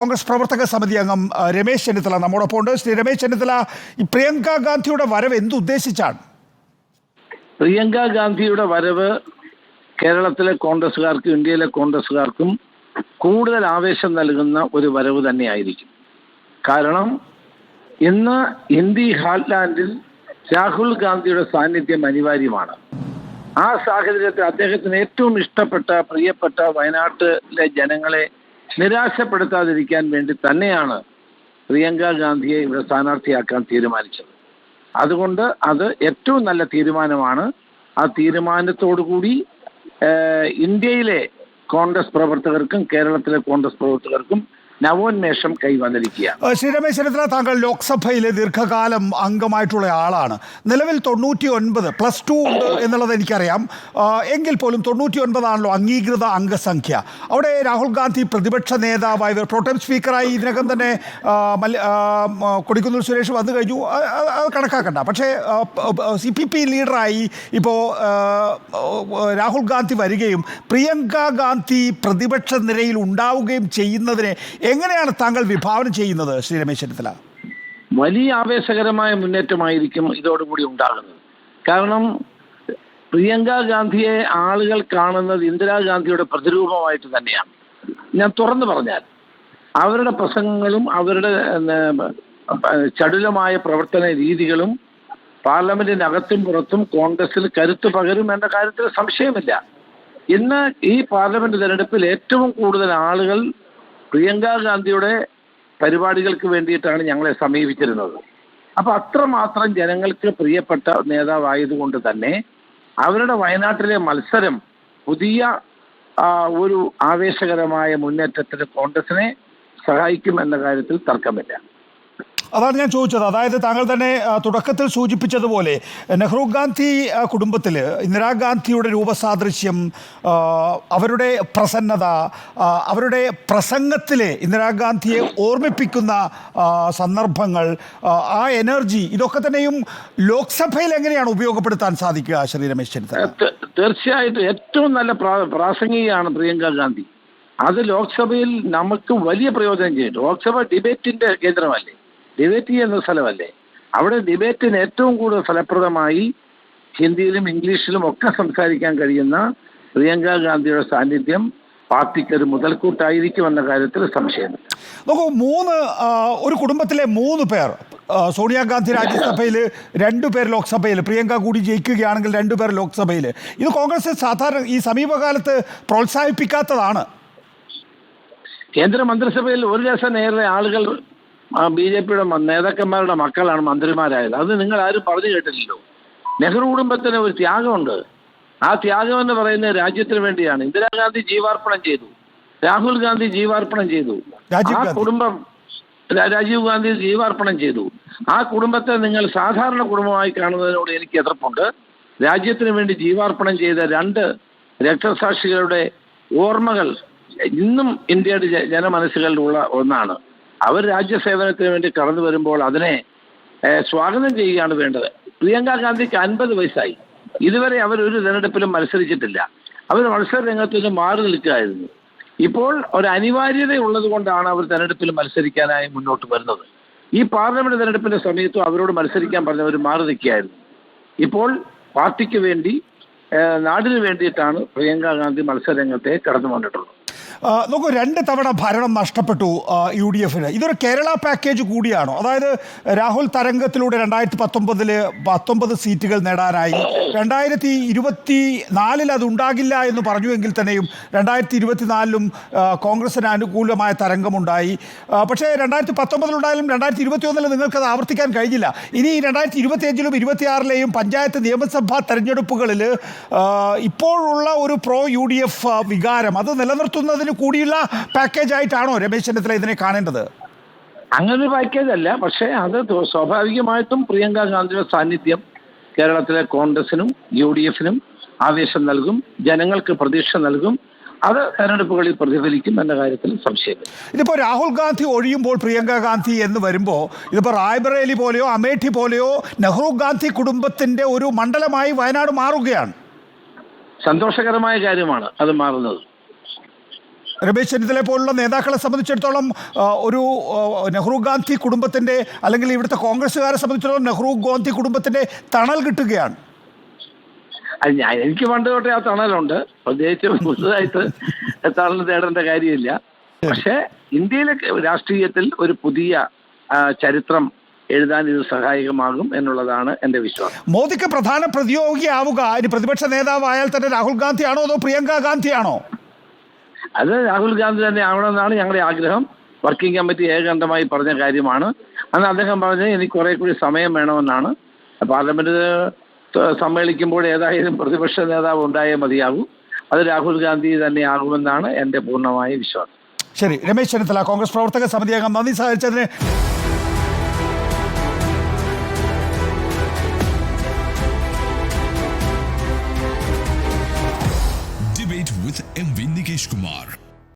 കോൺഗ്രസ് പ്രവർത്തക സമിതി അംഗം രമേശ് ചെന്നിത്തല നമ്മോടൊപ്പം ഉണ്ട്. ശ്രീ രമേശ് ചെന്നിത്തല, ഈ പ്രിയങ്ക ഗാന്ധിയുടെ വരവ് എന്തുദ്ദേശിച്ചാണ്? പ്രിയങ്ക ഗാന്ധിയുടെ വരവ് കേരളത്തിലെ കോൺഗ്രസ്സുകാർക്കും ഇന്ത്യയിലെ കോൺഗ്രസ്സുകാർക്കും കൂടുതൽ ആവേശം നൽകുന്ന ഒരു വരവ് തന്നെയായിരിക്കും. കാരണം ഇന്ന് ഇന്ത്യ ഹാർട്ട്ലാൻഡിൽ രാഹുൽ ഗാന്ധിയുടെ സാന്നിധ്യം അനിവാര്യമാണ്. ആ സാഹചര്യത്തിൽ അദ്ദേഹത്തിന് ഏറ്റവും ഇഷ്ടപ്പെട്ട പ്രിയപ്പെട്ട വയനാട്ടിലെ ജനങ്ങളെ നിരാശപ്പെടുത്താതിരിക്കാൻ വേണ്ടി തന്നെയാണ് പ്രിയങ്ക ഗാന്ധിയെ ഇവിടെ സ്ഥാനാർത്ഥിയാക്കാൻ തീരുമാനിച്ചത്. അതുകൊണ്ട് അത് ഏറ്റവും നല്ല തീരുമാനമാണ്. ആ തീരുമാനത്തോടു കൂടി ഇന്ത്യയിലെ കോൺഗ്രസ് പ്രവർത്തകർക്കും കേരളത്തിലെ കോൺഗ്രസ് പ്രവർത്തകർക്കും നവോന്മേഷം കൈവന്നിരിക്കുകയാണ്. ശ്രീ രമേശ് ചെന്നിത്തല, താങ്കൾ ലോക്സഭയിൽ ദീർഘകാലം അംഗമായിട്ടുള്ള ആളാണ്. നിലവിൽ 99 +2 ഉണ്ട് എന്നുള്ളത് എനിക്കറിയാം. എങ്കിൽ പോലും 99 അംഗീകൃത അംഗസംഖ്യ. അവിടെ രാഹുൽ ഗാന്ധി പ്രതിപക്ഷ നേതാവായി പ്രോട്ടം സ്പീക്കറായി ഇതിനകം തന്നെ കൊടിക്കുന്നിൽ സുരേഷ് വന്നു കഴിഞ്ഞു. അത് കണക്കാക്കണ്ട. പക്ഷേ CPP ലീഡറായി ഇപ്പോൾ രാഹുൽ ഗാന്ധി വരികയും പ്രിയങ്ക ഗാന്ധി പ്രതിപക്ഷ നിരയിൽ ഉണ്ടാവുകയും ചെയ്യുന്നതിനെ എങ്ങനെയാണ് താങ്കൾ വിഭാവനം ചെയ്യുന്നത് ശ്രീ രമേശ് ചെന്നിത്തല? വലിയ ആവേശകരമായ മുന്നേറ്റമായിരിക്കും ഇതോടുകൂടി ഉണ്ടാകുന്നത്. കാരണം പ്രിയങ്ക ഗാന്ധിയെ ആളുകൾ കാണുന്നത് ഇന്ദിരാഗാന്ധിയുടെ പ്രതിരൂപമായിട്ട് തന്നെയാണ്. ഞാൻ തുറന്നു പറഞ്ഞാൽ അവരുടെ പ്രസംഗങ്ങളും അവരുടെ ചടുലമായ പ്രവർത്തന രീതികളും പാർലമെന്റിനകത്തും പുറത്തും കോൺഗ്രസിൽ കരുത്ത് പകരും എന്ന കാര്യത്തിൽ സംശയമില്ല. ഇന്ന് ഈ പാർലമെന്റ് തെരഞ്ഞെടുപ്പിൽ ഏറ്റവും കൂടുതൽ ആളുകൾ പ്രിയങ്ക ഗാന്ധിയുടെ പരിപാടികൾക്ക് വേണ്ടിയിട്ടാണ് ഞങ്ങളെ സമീപിച്ചിരുന്നത്. അപ്പൊ അത്രമാത്രം ജനങ്ങൾക്ക് പ്രിയപ്പെട്ട നേതാവായതുകൊണ്ട് തന്നെ അവരുടെ വയനാട്ടിലെ മത്സരം പുതിയ ഒരു ആവേശകരമായ മുന്നേറ്റത്തിന് കോൺഗ്രസിനെ സഹായിക്കുമെന്ന കാര്യത്തിൽ തർക്കമില്ല. അതാണ് ഞാൻ ചോദിച്ചത്. അതായത് താങ്കൾ തന്നെ തുടക്കത്തിൽ സൂചിപ്പിച്ചതുപോലെ നെഹ്റു ഗാന്ധി കുടുംബത്തിൽ ഇന്ദിരാഗാന്ധിയുടെ രൂപസാദൃശ്യം, അവരുടെ പ്രസന്നത, അവരുടെ പ്രസംഗത്തിലെ ഇന്ദിരാഗാന്ധിയെ ഓർമ്മിപ്പിക്കുന്ന സന്ദർഭങ്ങൾ, ആ എനർജി, ഇതൊക്കെ തന്നെയും ലോക്സഭയിൽ എങ്ങനെയാണ് ഉപയോഗപ്പെടുത്താൻ സാധിക്കുക ശ്രീ രമേശ് ചെന്നിത്തല? തീർച്ചയായിട്ടും ഏറ്റവും നല്ല പ്രാസംഗികയാണ് പ്രിയങ്ക ഗാന്ധി. അത് ലോക്സഭയിൽ നമുക്ക് വലിയ പ്രയോജനം ചെയ്യും. ലോക്സഭ ഡിബേറ്റിന്റെ കേന്ദ്രമല്ലേ, ഡിബേറ്റ് ചെയ്യുന്ന സ്ഥലമല്ലേ. അവിടെ ഡിബേറ്റിന് ഏറ്റവും കൂടുതൽ ഫലപ്രദമായി ഹിന്ദിയിലും ഇംഗ്ലീഷിലും ഒക്കെ സംസാരിക്കാൻ കഴിയുന്ന പ്രിയങ്ക ഗാന്ധിയുടെ സാന്നിധ്യം പാർട്ടിക്ക് ഒരു മുതൽക്കൂട്ടായിരിക്കും എന്ന കാര്യത്തിൽ സംശയമില്ല. നോക്കൂ, ഒരു കുടുംബത്തിലെ 3 പേർ, സോണിയാഗാന്ധി രാജ്യസഭയിൽ, 2 പേർ ലോക്സഭയിൽ, പ്രിയങ്ക കൂടി ജയിക്കുകയാണെങ്കിൽ 2 പേർ ലോക്സഭയിൽ. ഇത് കോൺഗ്രസ് സാധാരണ ഈ സമീപകാലത്ത് പ്രോത്സാഹിപ്പിക്കാത്തതാണ്. കേന്ദ്ര മന്ത്രിസഭയിൽ 1,00,000 ആളുകൾ BJPയുടെ നേതാക്കന്മാരുടെ മക്കളാണ് മന്ത്രിമാരായത്. അത് നിങ്ങൾ ആരും പറഞ്ഞു കേട്ടില്ലല്ലോ. നെഹ്റു കുടുംബത്തിന് ഒരു ത്യാഗമുണ്ട്. ആ ത്യാഗം എന്ന് പറയുന്നത് രാജ്യത്തിന് വേണ്ടിയാണ്. ഇന്ദിരാഗാന്ധി ജീവാർപ്പണം ചെയ്തു, രാഹുൽ ഗാന്ധി ജീവാർപ്പണം ചെയ്തു, ആ കുടുംബം രാജീവ് ഗാന്ധി ജീവാർപ്പണം ചെയ്തു. ആ കുടുംബത്തെ നിങ്ങൾ സാധാരണ കുടുംബമായി കാണുന്നതിനോട് എനിക്ക് എതിർപ്പുണ്ട്. രാജ്യത്തിന് വേണ്ടി ജീവാർപ്പണം ചെയ്ത 2 രക്തസാക്ഷികളുടെ ഓർമ്മകൾ ഇന്നും ഇന്ത്യയുടെ ജനമനസ്സുകളിലുള്ള ഒന്നാണ്. അവർ രാജ്യസേവനത്തിന് വേണ്ടി കടന്നു വരുമ്പോൾ അതിനെ സ്വാഗതം ചെയ്യുകയാണ് വേണ്ടത്. പ്രിയങ്ക ഗാന്ധിക്ക് 50 വയസ്സായി. ഇതുവരെ അവരൊരു തെരഞ്ഞെടുപ്പിലും മത്സരിച്ചിട്ടില്ല. അവർ മത്സര രംഗത്ത് നിന്ന് മാറി നിൽക്കുകയായിരുന്നു. ഇപ്പോൾ ഒരു അനിവാര്യത ഉള്ളത് കൊണ്ടാണ് അവർ തെരഞ്ഞെടുപ്പിൽ മത്സരിക്കാനായി മുന്നോട്ട് വരുന്നത്. ഈ പാർലമെന്റ് തെരഞ്ഞെടുപ്പിന്റെ സമയത്തും അവരോട് മത്സരിക്കാൻ പറഞ്ഞവർ മാറി നിൽക്കുകയായിരുന്നു. ഇപ്പോൾ പാർട്ടിക്ക് വേണ്ടി, നാടിന് വേണ്ടിയിട്ടാണ് പ്രിയങ്ക ഗാന്ധി മത്സരരംഗത്തെ കടന്നു വന്നിട്ടുള്ളത്. നോക്കൂ, 2 തവണ ഭരണം നഷ്ടപ്പെട്ടു UDFന്. ഇതൊരു കേരള പാക്കേജ് കൂടിയാണോ? അതായത് രാഹുൽ തരംഗത്തിലൂടെ 2019 19 സീറ്റുകൾ നേടാനായി, 2024 അത് ഉണ്ടാകില്ല എന്ന് പറഞ്ഞുവെങ്കിൽ തന്നെയും 2024 കോൺഗ്രസിന് അനുകൂലമായ തരംഗമുണ്ടായി. പക്ഷേ 2019 2021 നിങ്ങൾക്കത് ആവർത്തിക്കാൻ കഴിഞ്ഞില്ല. ഇനി 2025 26 പഞ്ചായത്ത് നിയമസഭാ തെരഞ്ഞെടുപ്പുകളിൽ ഇപ്പോഴുള്ള ഒരു പ്രോ UDF വികാരം അത് നിലനിർത്തുന്നതിന് കൂടിയുള്ള പാക്കേജ് ആയിട്ടാണോ രമേശ് ചെന്നിത്തല ഇതിനെ കാണേണ്ടത്? അങ്ങനെ പാക്കേജ് അല്ല. പക്ഷേ അത് സ്വാഭാവികമായിട്ടും പ്രിയങ്ക ഗാന്ധിയുടെ സാന്നിധ്യം കേരളത്തിലെ കോൺഗ്രസിനും UDFനും ആവേശം നൽകും, ജനങ്ങൾക്ക് പ്രതീക്ഷ നൽകും. അത് തെരഞ്ഞെടുപ്പുകളിൽ പ്രതിഫലിക്കും എന്ന കാര്യത്തിൽ സംശയമില്ല. ഇതിപ്പോൾ രാഹുൽ ഗാന്ധി ഒഴിയുമ്പോൾ പ്രിയങ്ക ഗാന്ധി എന്ന് വരുമ്പോൾ ഇതിപ്പോൾ റായ്ബറേലി പോലെയോ അമേഠി പോലെയോ നെഹ്റു ഗാന്ധി കുടുംബത്തിൻ്റെ ഒരു മണ്ഡലമായി വയനാട് മാറുകയാണ്. സന്തോഷകരമായ കാര്യമാണ് അത് മാറുന്നത്. രമേശ് ചെന്നിത്തല പോലുള്ള നേതാക്കളെ സംബന്ധിച്ചിടത്തോളം ഒരു നെഹ്റു ഗാന്ധി കുടുംബത്തിൻ്റെ അല്ലെങ്കിൽ ഇവിടുത്തെ കോൺഗ്രസ്സുകാരെ സംബന്ധിച്ചിടത്തോളം നെഹ്റു ഗാന്ധി കുടുംബത്തിൻ്റെ തണൽ കിട്ടുകയാണ്. എനിക്ക് പണ്ട് തൊട്ടേ ആ തണലുണ്ട്. പ്രത്യേകിച്ച് പുതുതായിട്ട് തണൽ തേടേണ്ട കാര്യമില്ല. പക്ഷേ ഇന്ത്യയിലെ രാഷ്ട്രീയത്തിൽ ഒരു പുതിയ ചരിത്രം എഴുതാൻ ഇത് സഹായകമാകും എന്നുള്ളതാണ് എൻ്റെ വിശ്വാസം. മോദിക്ക് പ്രധാന പ്രതിയോഗിയാവുക ഇനി പ്രതിപക്ഷ നേതാവായാൽ തന്നെ രാഹുൽ ഗാന്ധിയാണോ അതോ പ്രിയങ്ക ഗാന്ധിയാണോ? അത് രാഹുൽ ഗാന്ധി തന്നെ ആവണമെന്നാണ് ഞങ്ങളുടെ ആഗ്രഹം. വർക്കിംഗ് കമ്മിറ്റി ഏകകണ്ഠമായി പറഞ്ഞ കാര്യമാണ്. അന്ന് അദ്ദേഹം പറഞ്ഞത് എനിക്ക് കുറെ കൂടി സമയം വേണമെന്നാണ്. പാർലമെന്റ് സമ്മേളിക്കുമ്പോൾ ഏതായാലും പ്രതിപക്ഷ നേതാവ് ഉണ്ടായേ മതിയാകൂ. അത് രാഹുൽ ഗാന്ധി തന്നെ ആകുമെന്നാണ് എൻ്റെ പൂർണ്ണമായ വിശ്വാസം. ശരി, രമേശ് ചെന്നിത്തല കോൺഗ്രസ് പ്രവർത്തക സമിതി അംഗം, നന്ദി സഹകരിച്ചതിന്.